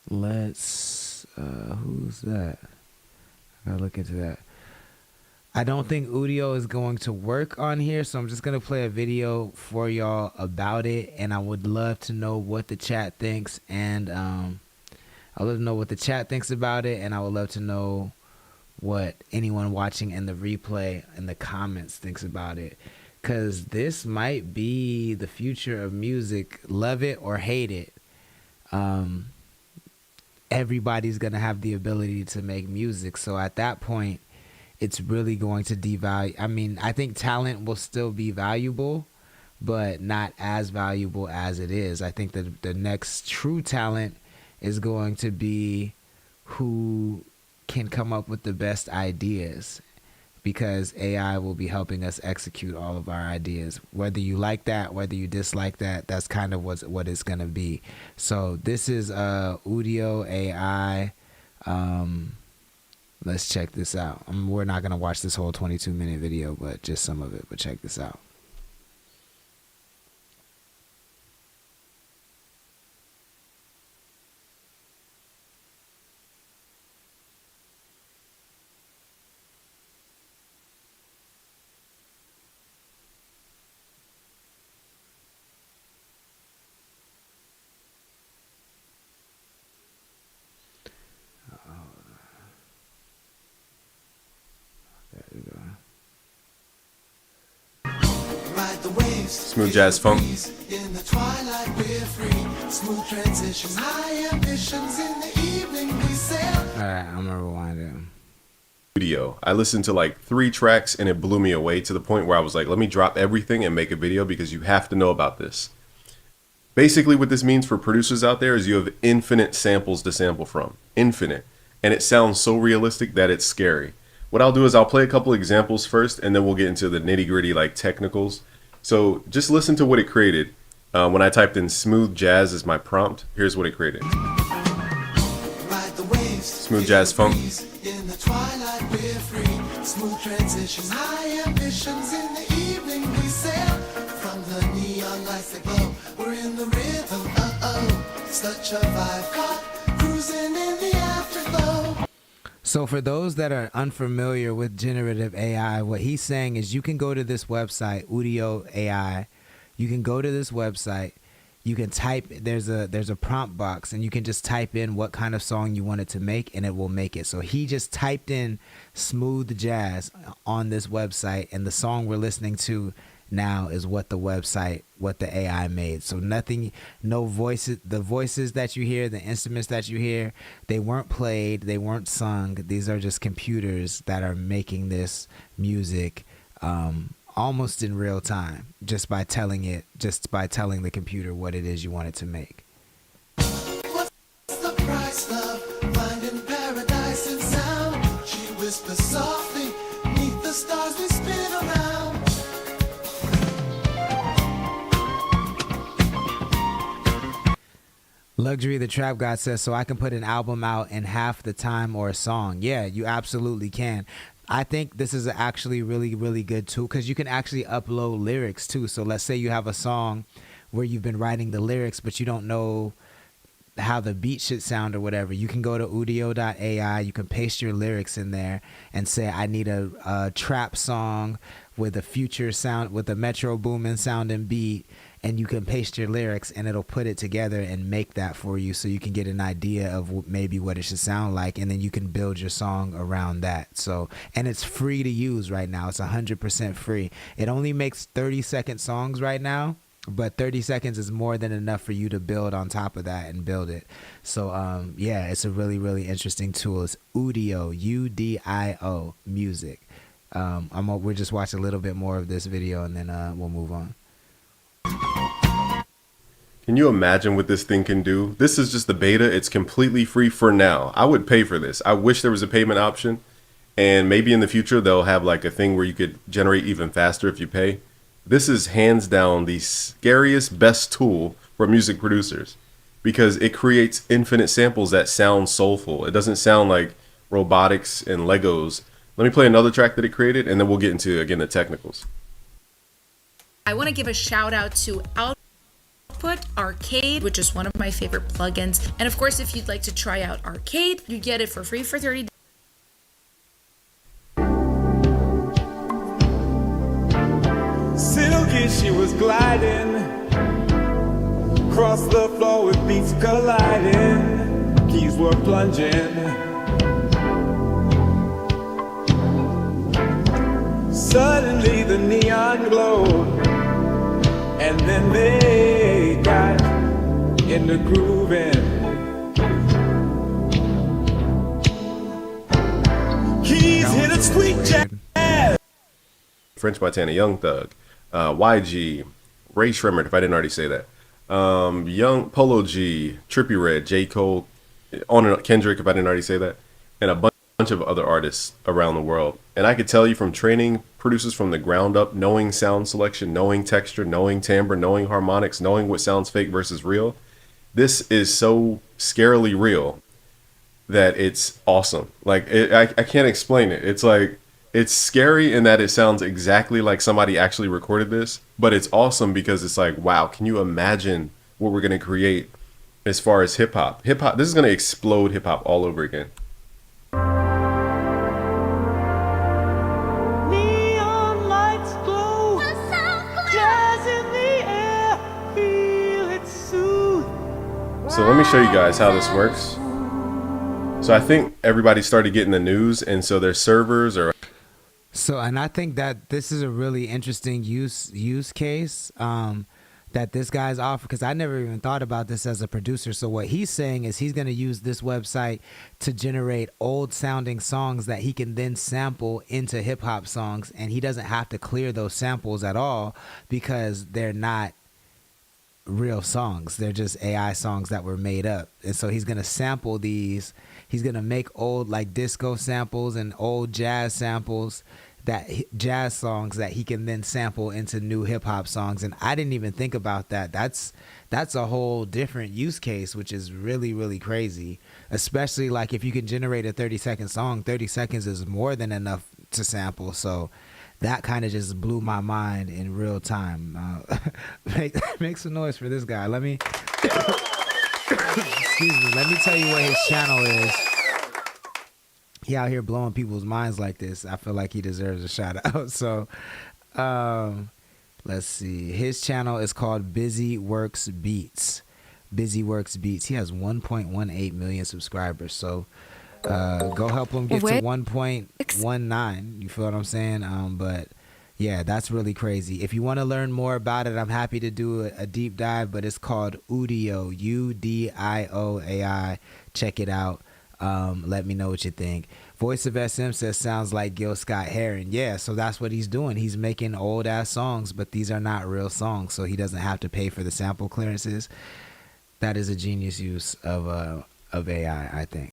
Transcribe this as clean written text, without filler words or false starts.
Let's who's that? I gotta look into that. I don't think Udio is going to work on here, so I'm just gonna play a video for y'all about it, and I would love to know what the chat thinks, and I would love to know what the chat thinks about it, and I would love to know what anyone watching in the replay in the comments thinks about it, because this might be the future of music. Love it or hate it, everybody's gonna have the ability to make music. So at that point, it's really going to devalue. I mean, I think talent will still be valuable, but not as valuable as it is. I think that the next true talent is going to be who can come up with the best ideas, because AI will be helping us execute all of our ideas. Whether you like that, whether you dislike that, that's kind of what it's going to be. So this is Udio AI. Let's check this out. We're not going to watch this whole 22-minute video, but just some of it. But check this out. Smooth jazz funk. In the twilight we're free. Smooth transitions, high ambitions. In the evening we sail. All right, I'm gonna rewind it. Udio. I listened to like 3 tracks and it blew me away to the point where I was like, let me drop everything and make a video because you have to know about this. Basically what this means for producers out there is you have infinite samples to sample from. Infinite. And it sounds so realistic that it's scary. What I'll do is I'll play a couple examples first and then we'll get into the nitty-gritty like technicals. So just listen to what it created. When I typed in smooth jazz as my prompt, here's what it created. Smooth jazz funk. In the twilight we're free. Smooth transitions, high ambitions. In the evening we sail. From the neon lights that glow, we're in the rhythm. Such a vibe caught, cruising in the afterglow. So for those that are unfamiliar with generative AI, what he's saying is you can go to this website, Udio AI. You can go to this website. You can type, there's a prompt box, and you can just type in what kind of song you want it to make, and it will make it. So he just typed in smooth jazz on this website, and the song we're listening to now is what the AI made. So nothing, no voices, the voices that you hear, the instruments that you hear, they weren't played, they weren't sung. These are just computers that are making this music almost in real time, just by telling the computer what it is you want it to make. What's the price, love? Finding paradise in sound. She whispers softly, 'neath the stars we spin around. Luxury the Trap God says, so I can put an album out in half the time or a song. Yeah, you absolutely can. I think this is actually really, really good tool because you can actually upload lyrics too. So let's say you have a song where you've been writing the lyrics, but you don't know how the beat should sound or whatever. You can go to udio.ai, you can paste your lyrics in there and say, I need a trap song with a future sound, with a Metro Boomin sounding beat, and you can paste your lyrics and it'll put it together and make that for you, so you can get an idea of maybe what it should sound like, and then you can build your song around that. So, and it's free to use right now. It's 100% free. It only makes 30-second songs right now, but 30 seconds is more than enough for you to build on top of that and build it. So yeah, it's a really, really interesting tool. It's Udio, UDIO music. We'll just watch a little bit more of this video and then we'll move on. Can you imagine what this thing can do? This is just the beta. It's completely free for now. I would pay for this. I wish there was a payment option, and maybe in the future they'll have like a thing where you could generate even faster if you pay. This is hands down the scariest, best tool for music producers because it creates infinite samples that sound soulful. It doesn't sound like robotics and Legos. Let me play another track that it created, and then we'll get into, again, the technicals. I want to give a shout out to output, Arcade, which is one of my favorite plugins. And of course, if you'd like to try out Arcade, you get it for free for 30 days. Silky, she was gliding across the floor with beats colliding. Keys were plunging. Suddenly the neon glowed, and then they got into grooving. Keys hit a sweet jazz. French Montana, Young Thug, YG, Ray Shremmerd, if I didn't already say that, Young Polo G, Trippie Redd, J. Cole, Kendrick, if I didn't already say that, and a bunch of other artists around the world. And I could tell you from training producers from the ground up, knowing sound selection, knowing texture, knowing timbre, knowing harmonics, knowing what sounds fake versus real, this is so scarily real that it's awesome. Like, I can't explain it. It's like, it's scary in that it sounds exactly like somebody actually recorded this, but it's awesome because it's like, wow, can you imagine what we're going to create as far as hip hop? Hip hop, this is going to explode hip hop all over again. Neon lights glow, jazz in the air, feel it soothe. So let me show you guys how this works. So I think everybody started getting the news, and so their servers are. So, and I think that this is a really interesting use case that this guy's offered, because I never even thought about this as a producer. So what he's saying is he's going to use this website to generate old sounding songs that he can then sample into hip hop songs, and he doesn't have to clear those samples at all because they're not real songs. They're just AI songs that were made up. And so he's going to sample these. He's going to make old like disco samples and old jazz samples, that jazz songs that he can then sample into new hip hop songs. And I didn't even think about that. That's a whole different use case, which is really, really crazy. Especially like if you can generate a 30-second song, 30 seconds is more than enough to sample. So that kind of just blew my mind in real time. Make some noise for this guy. Let me, excuse me, let me tell you what his channel is. He out here blowing people's minds like this. I feel like he deserves a shout out. So let's see. His channel is called Busy Works Beats. Busy Works Beats. He has 1.18 million subscribers. So go help him get to 1.19. You feel what I'm saying? But yeah, that's really crazy. If you want to learn more about it, I'm happy to do a deep dive, but it's called Udio, Udio AI. Check it out. Let me know what you think. Voice of SM says sounds like Gil Scott Heron. Yeah, so that's what he's doing. He's making old ass songs, but these are not real songs, so he doesn't have to pay for the sample clearances. That is a genius use of AI, I think.